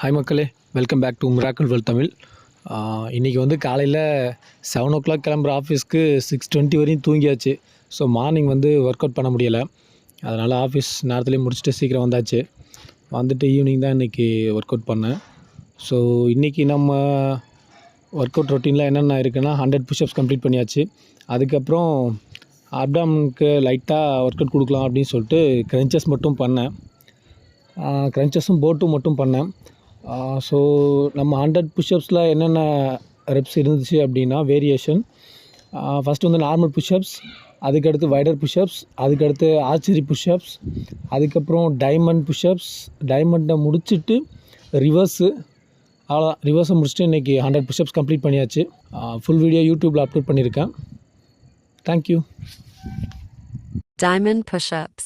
Hi மக்களே, welcome back to Miracle World Tamil. இன்றைக்கி வந்து காலையில் 7 o'clock கிளம்புற ஆஃபீஸ்க்கு 6:20 வரையும் தூங்கியாச்சு. ஸோ மார்னிங் வந்து ஒர்க் அவுட் பண்ண முடியலை. அதனால் ஆஃபீஸ் நேரத்துலேயே முடிச்சுட்டு சீக்கிரம் வந்தாச்சு. வந்துட்டு ஈவினிங் தான் இன்றைக்கி ஒர்க் அவுட் பண்ணேன். ஸோ இன்றைக்கி நம்ம ஒர்க் அவுட் ரொட்டீனில் என்னென்ன இருக்குன்னா 100 புஷ்அப்ஸ் கம்ப்ளீட் பண்ணியாச்சு. அதுக்கப்புறம் அப்டாமனுக்கு லைட்டாக ஒர்க் அவுட் கொடுக்கலாம் அப்படின்னு சொல்லிட்டு க்ரன்ச்சஸ் மட்டும் பண்ணேன். க்ரன்ச்சஸும் போட்டும் மட்டும் பண்ணேன். ஸோ நம்ம 100 புஷ்அப்ஸில் என்னென்ன ரெப்ஸ் இருந்துச்சு அப்படின்னா வேரியேஷன். ஃபஸ்ட்டு வந்து நார்மல் புஷ்அப்ஸ், அதுக்கடுத்து வைடர் புஷ்அப்ஸ், அதுக்கடுத்து ஆர்ச்சரி புஷ்அப்ஸ், அதுக்கப்புறம் டைமண்ட் புஷ்அப்ஸ். டைமண்டை முடிச்சுட்டு ரிவர்ஸு. அவ்வளோ ரிவர்ஸை முடிச்சுட்டு இன்றைக்கி 100 புஷ்அப்ஸ் கம்ப்ளீட் பண்ணியாச்சு. ஃபுல் வீடியோ யூடியூப்பில் அப்லோட் பண்ணியிருக்கேன். தேங்க்யூ. Diamond push-ups.